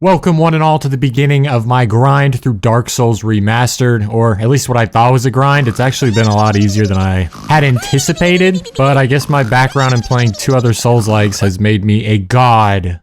Welcome one and all to the beginning of my grind through Dark Souls Remastered, or at least what I thought was a grind. It's actually been a lot easier than I had anticipated, but I guess my background in playing two other Souls-likes has made me a god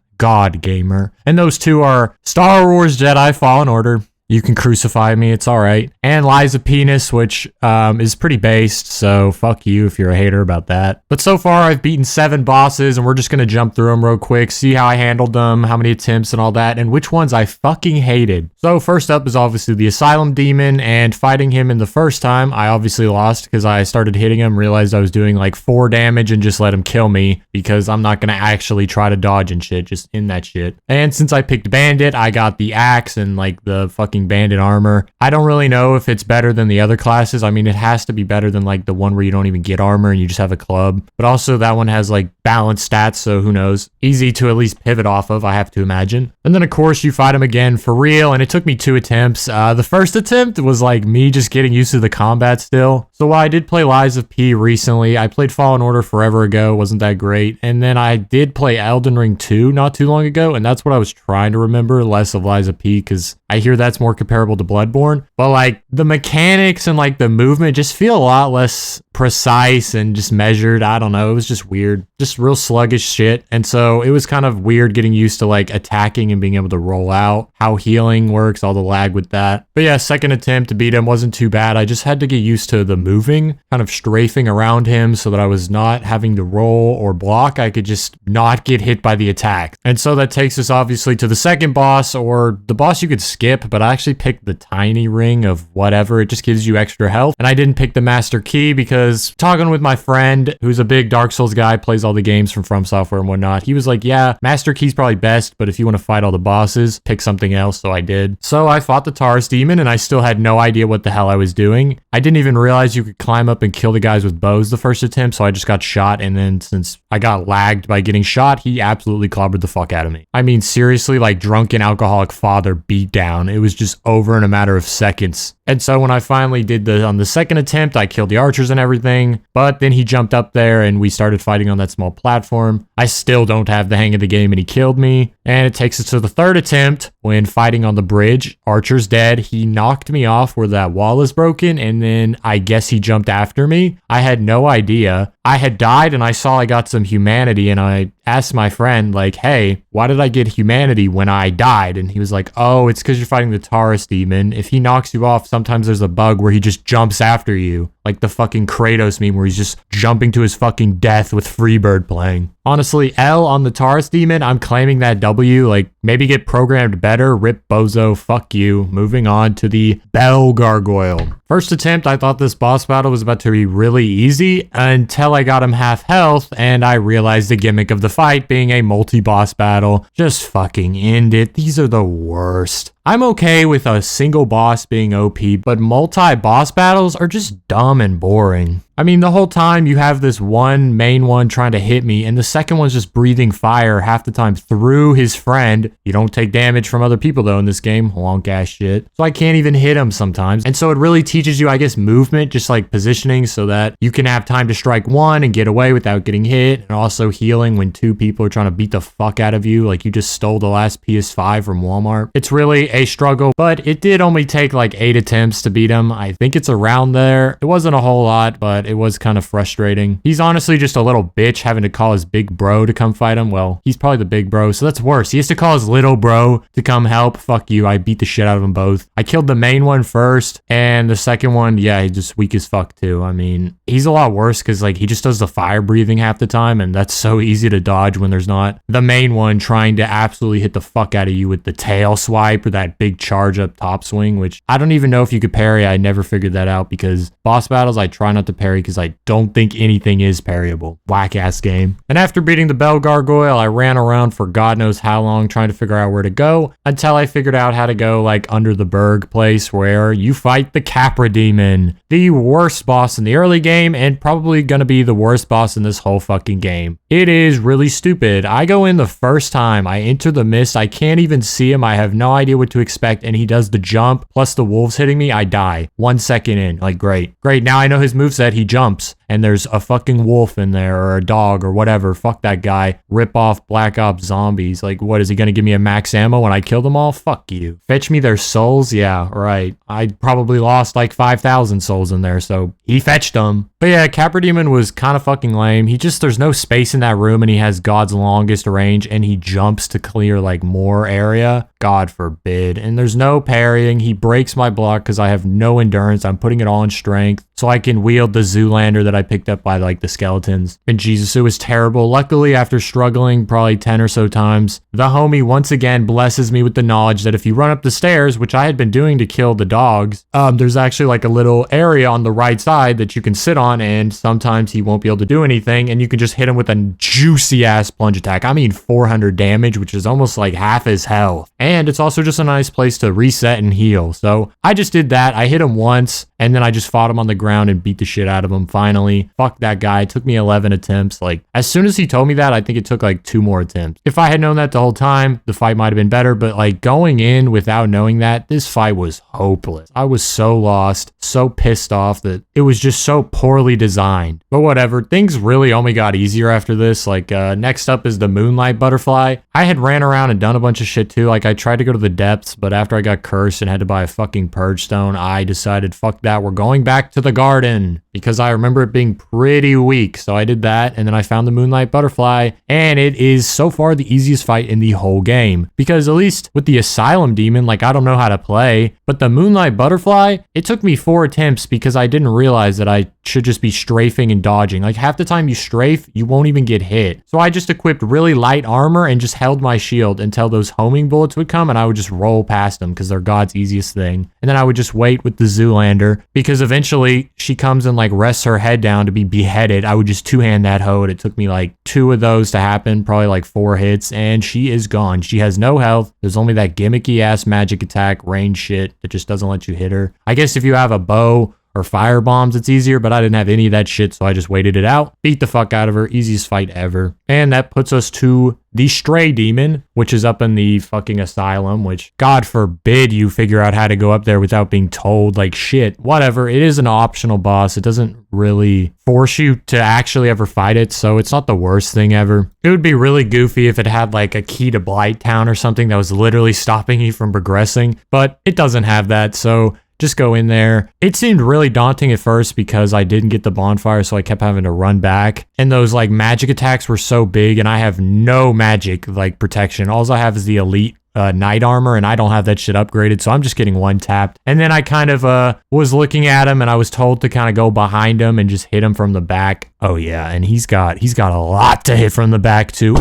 gamer. And those two are Star Wars Jedi Fallen Order. You can crucify me, it's alright. And Lies of Penis, which is pretty based, so fuck you if you're a hater about that. But so far, I've beaten 7 bosses, and we're just gonna jump through them real quick, see how I handled them, how many attempts and all that, and which ones I fucking hated. So first up is obviously the Asylum Demon, and fighting him in the first time, I obviously lost because I started hitting him, realized I was doing like 4 damage, and just let him kill me, because I'm not gonna actually try to dodge and shit, just in that shit. And since I picked Bandit, I got the axe and like the fucking bandit armor. I don't really know if it's better than the other classes. I mean, it has to be better than like the one where you don't even get armor and you just have a club. But also that one has like balanced stats, so who knows. Easy to at least pivot off of, I have to imagine. And then of course you fight him again for real, and it took me 2 attempts. The first attempt was like me just getting used to the combat still. So while I did play Lies of P recently, I played Fallen Order forever ago, wasn't that great. And then I did play Elden Ring 2 not too long ago, and that's what I was trying to remember, less of Lies of P, because I hear that's more comparable to Bloodborne. But like the mechanics and like the movement just feel a lot less precise and just measured. I don't know, it was just weird, just real sluggish shit. And so it was kind of weird getting used to like attacking and being able to roll out, how healing works, all the lag with that. But yeah, second attempt to beat him wasn't too bad. I just had to get used to the moving, kind of strafing around him so that I was not having to roll or block. I could just not get hit by the attack. And so that takes us obviously to the second boss, or the boss you could skip, but I actually picked the tiny ring of whatever. It just gives you extra health. And I didn't pick the Master Key because talking with my friend, who's a big Dark Souls guy, plays all the games from Software and whatnot, he was like, yeah, Master Key's probably best, but if you want to fight all the bosses, pick something else. So I did. So I fought the Taurus Demon, and I still had no idea what the hell I was doing. I didn't even realize you could climb up and kill the guys with bows the first attempt, so I just got shot, and then since I got lagged by getting shot, he absolutely clobbered the fuck out of me. I mean, seriously, like drunken alcoholic father beat down. It was just over in a matter of seconds. And so when I finally did on the second attempt, I killed the archers and everything, but then he jumped up there and we started fighting on that small platform. I still don't have the hang of the game and he killed me. And it takes us to the third attempt when fighting on the bridge. Archer's dead. He knocked me off where that wall is broken, and then I guess he jumped after me. I had no idea. I had died and I saw I got some humanity, and I asked my friend like, hey, why did I get humanity when I died? And he was like, oh, it's because you're fighting the Taurus Demon. If he knocks you off, sometimes there's a bug where he just jumps after you. Like the fucking Kratos meme where he's just jumping to his fucking death with Freebird playing. Honestly, L on the Taurus Demon, I'm claiming that W. Like, maybe get programmed better. Rip bozo, fuck you. Moving on to the Bell Gargoyle. First attempt, I thought this boss battle was about to be really easy until I got him half health and I realized the gimmick of the fight being a multi-boss battle. Just fucking end it. These are the worst. I'm okay with a single boss being OP, but multi-boss battles are just dumb and boring. I mean, the whole time you have this one main one trying to hit me, and the second one's just breathing fire half the time through his friend. You don't take damage from other people, though, in this game. Wonk ass shit. So I can't even hit him sometimes. And so it really teaches you, I guess, movement, just like positioning, so that you can have time to strike one and get away without getting hit, and also healing when 2 people are trying to beat the fuck out of you, like you just stole the last PS5 from Walmart. It's really a struggle, but it did only take like 8 attempts to beat him. I think it's around there. It wasn't a whole lot, but it was kind of frustrating. He's honestly just a little bitch having to call his big bro to come fight him. Well, he's probably the big bro, so that's worse. He has to call his little bro to come help. Fuck you. I beat the shit out of them both. I killed the main one first, and the second one, yeah, he's just weak as fuck too. I mean, he's a lot worse because like he just does the fire breathing half the time, and that's so easy to dodge when there's not the main one trying to absolutely hit the fuck out of you with the tail swipe or that big charge up top swing, which I don't even know if you could parry. I never figured that out because boss battles I try not to parry because I don't think anything is parryable. Whack ass game. And after beating the Bell Gargoyle, I ran around for God knows how long trying to figure out where to go until I figured out how to go like under the Berg place where you fight the Capra Demon, the worst boss in the early game and probably gonna be the worst boss in this whole fucking game. It is really stupid. I go in the first time, I enter the mist, I can't even see him, I have no idea what to expect, and he does the jump plus the wolves hitting me, I die 1 second in. Like, great. Now I know his moveset, he jumps. and there's a fucking wolf in there or a dog or whatever, fuck that guy. Rip off Black Ops Zombies. Like, what, is he gonna give me a max ammo when I kill them all? Fuck you. Fetch me their souls? Yeah, right. I probably lost like 5,000 souls in there, so he fetched them. But yeah, Capra Demon was kind of fucking lame. There's no space in that room, and he has God's longest range, and he jumps to clear like more area. God forbid. And there's no parrying. He breaks my block because I have no endurance. I'm putting it all in strength so I can wield the Zoolander that I picked up by like the skeletons. And Jesus, it was terrible. Luckily, after struggling probably 10 or so times, the homie once again blesses me with the knowledge that if you run up the stairs, which I had been doing to kill the dogs, there's actually like a little area on the right side that you can sit on, and sometimes he won't be able to do anything, and you can just hit him with a juicy ass plunge attack. I mean 400 damage, which is almost like half his health. And it's also just a nice place to reset and heal. So I just did that. I hit him once, and then I just fought him on the ground and beat the shit out of him finally. Fuck that guy. It took me 11 attempts. Like, as soon as he told me that, I think it took like 2 more attempts. If I had known that the whole time, the fight might have been better, but like going in without knowing that, this fight was hopeless. I was so lost, so pissed off that it was just so poorly designed. But whatever, things really only got easier after this. Like, next up is the Moonlight Butterfly. I had ran around and done a bunch of shit too. Like, I tried to go to the depths, but after I got cursed and had to buy a fucking purge stone, I decided, fuck that, we're going back to the garden, because I remember it being pretty weak. So I did that, and then I found the Moonlight Butterfly, and it is so far the easiest fight in the whole game. Because at least with the Asylum Demon, like, I don't know how to play, but the Moonlight Butterfly, it took me 4 attempts because I didn't realize that I should just be strafing and dodging. Like, half the time you strafe, you won't even get hit. So I just equipped really light armor and just held my shield until those homing bullets would come, and I would just roll past them because they're God's easiest thing. And then I would just wait with the Zoolander, because eventually she comes and like rests her head down to be beheaded. I would just two-hand that hoe, and it took me like 2 of those to happen, probably like 4 hits, and she is gone. She has no health. There's only that gimmicky ass magic attack range shit that just doesn't let you hit her. I guess if you have a bow or fire bombs, it's easier, but I didn't have any of that shit, so I just waited it out, beat the fuck out of her. Easiest fight ever. And that puts us to the Stray Demon, which is up in the fucking asylum, which God forbid you figure out how to go up there without being told. Like, shit, whatever. It is an optional boss. It doesn't really force you to actually ever fight it, so it's not the worst thing ever. It would be really goofy if it had like a key to Blight Town or something that was literally stopping you from progressing, but it doesn't have that, so just go in there. It seemed really daunting at first because I didn't get the bonfire, so I kept having to run back. And those like magic attacks were so big, and I have no magic like protection. All I have is the elite night armor, and I don't have that shit upgraded, so I'm just getting one tapped. And then I kind of was looking at him, and I was told to kind of go behind him and just hit him from the back. Oh yeah, and he's got a lot to hit from the back too.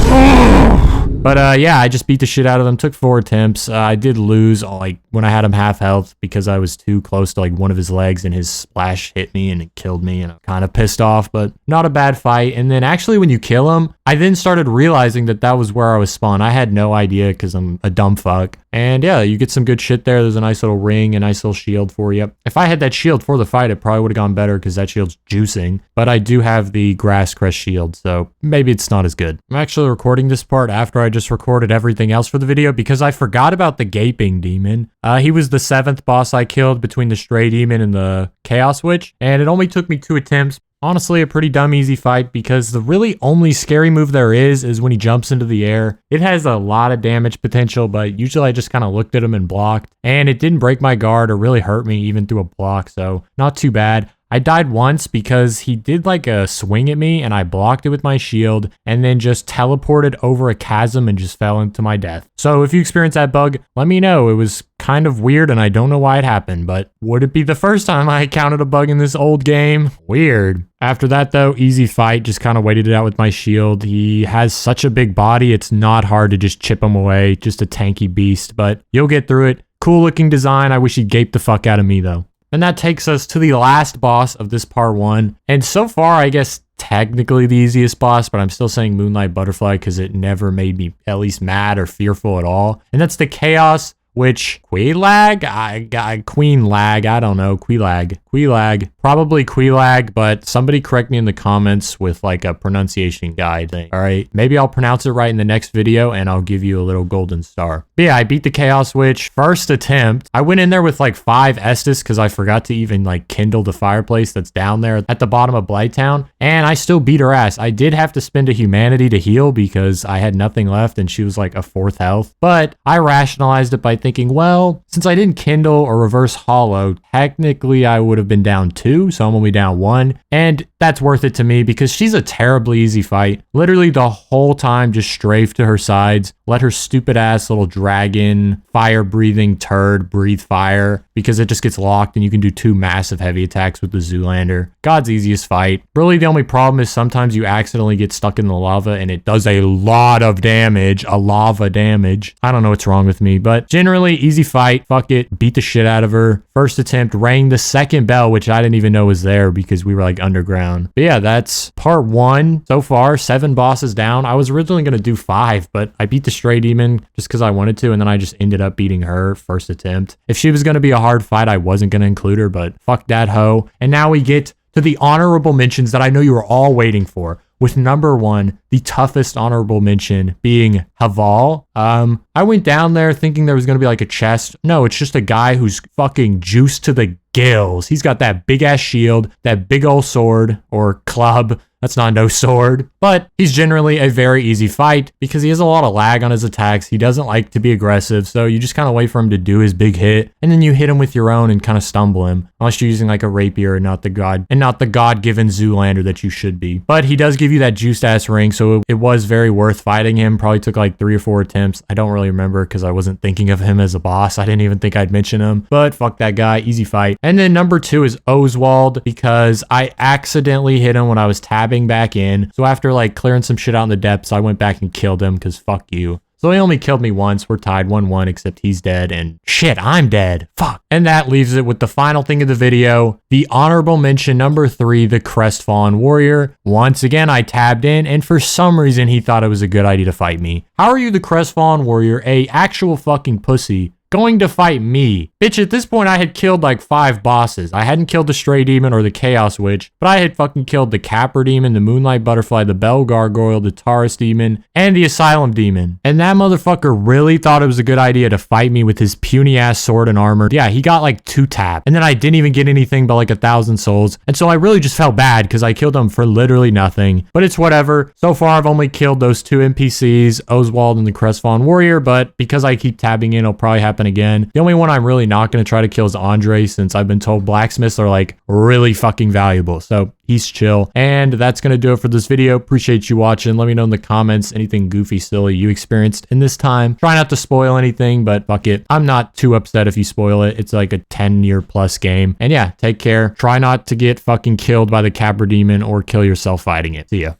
But yeah, I just beat the shit out of them. Took 4 attempts. I did lose like when I had him half health because I was too close to like one of his legs, and his splash hit me and it killed me, and I'm kind of pissed off, but not a bad fight. And then actually when you kill him, I then started realizing that that was where I was spawned. I had no idea because I'm a dumb fuck. And yeah, you get some good shit there. There's a nice little ring, a nice little shield for you. If I had that shield for the fight, it probably would have gone better because that shield's juicing. But I do have the Grass Crest shield, so maybe it's not as good. I'm actually recording this part after I just recorded everything else for the video because I forgot about the Gaping Demon. He was the 7th boss I killed between the Stray Demon and the Chaos Witch, and it only took me 2 attempts. Honestly, a pretty dumb easy fight because the really only scary move there is when he jumps into the air. It has a lot of damage potential, but usually I just kind of looked at him and blocked, and it didn't break my guard or really hurt me even through a block, so not too bad. I died once because he did like a swing at me, and I blocked it with my shield and then just teleported over a chasm and just fell into my death. So if you experience that bug, let me know. It was kind of weird and I don't know why it happened, but would it be the first time I encountered a bug in this old game? Weird. After that though, easy fight, just kind of waited it out with my shield. He has such a big body, it's not hard to just chip him away, just a tanky beast, but you'll get through it. Cool looking design. I wish he'd gape the fuck out of me though. And that takes us to the last boss of this part 1. And so far, I guess technically the easiest boss, but I'm still saying Moonlight Butterfly because it never made me at least mad or fearful at all. And that's the Chaos which Queelag? Queen Lag, I don't know. Queelag. Probably Queelag, but somebody correct me in the comments with like a pronunciation guide thing. All right, maybe I'll pronounce it right in the next video and I'll give you a little golden star. But yeah, I beat the Chaos Witch first attempt. I went in there with like 5 Estus because I forgot to even like kindle the fireplace that's down there at the bottom of Blighttown, and I still beat her ass. I did have to spend a humanity to heal because I had nothing left and she was like a 4th health, but I rationalized it by thinking, well, since I didn't kindle or reverse hollow, technically I would have been down 2, so I'm only down 1, and that's worth it to me because she's a terribly easy fight. Literally the whole time just strafe to her sides, let her stupid ass little dragon fire breathing turd breathe fire because it just gets locked and you can do 2 massive heavy attacks with the Zoolander. God's easiest fight. Really the only problem is sometimes you accidentally get stuck in the lava and it does a lot of damage, lava damage. I don't know what's wrong with me, but generally easy fight. Fuck it, beat the shit out of her. First attempt, rang the second bell, which I didn't even know was there because we were like underground. But yeah, that's part 1 so far. 7 bosses down. I was originally going to do 5, but I beat the Stray Demon just because I wanted to, and then I just ended up beating her first attempt. If she was going to be a hard fight, I wasn't going to include her, but fuck that hoe. And now we get to the honorable mentions that I know you were all waiting for, with number 1, the toughest honorable mention being Haval. I went down there thinking there was going to be like a chest. No, it's just a guy who's fucking juiced to the gills. He's got that big ass shield, that big old sword or club. That's not no sword, but he's generally a very easy fight because he has a lot of lag on his attacks. He doesn't like to be aggressive, so you just kind of wait for him to do his big hit, and then you hit him with your own and kind of stumble him, unless you're using like a rapier and not the god-given Zoolander that you should be. But he does give you that juiced ass ring, so it was very worth fighting him. Probably took like 3 or 4 attempts. I don't really remember because I wasn't thinking of him as a boss. I didn't even think I'd mention him, but fuck that guy, easy fight. And then number 2 is Oswald because I accidentally hit him when I was tabbing back in. So after like clearing some shit out in the depths, I went back and killed him because fuck you. So he only killed me once. We're tied 1-1, except he's dead and shit, I'm dead. Fuck. And that leaves it with the final thing of the video, the honorable mention number 3, the Crestfallen Warrior. Once again, I tabbed in and for some reason he thought it was a good idea to fight me. How are you, the Crestfallen Warrior, a actual fucking pussy, going to fight me? Bitch, at this point I had killed like 5 bosses. I hadn't killed the Stray Demon or the Chaos Witch, but I had fucking killed the Capra Demon, the Moonlight Butterfly, the Bell Gargoyle, the Taurus Demon, and the Asylum Demon. And that motherfucker really thought it was a good idea to fight me with his puny ass sword and armor. Yeah, he got like 2 tap. And then I didn't even get anything but like 1,000 souls. And so I really just felt bad because I killed him for literally nothing. But it's whatever. So far I've only killed those 2 NPCs, Oswald and the Crestfallen Warrior, but because I keep tabbing in, it'll probably happen again. The only one I'm really not going to try to kill is Andre, since I've been told blacksmiths are like really fucking valuable. So he's chill. And that's going to do it for this video. Appreciate you watching. Let me know in the comments anything goofy, silly you experienced in this time. Try not to spoil anything, but fuck it. I'm not too upset if you spoil it. It's like a 10-year plus game. And yeah, take care. Try not to get fucking killed by the Capra Demon or kill yourself fighting it. See ya.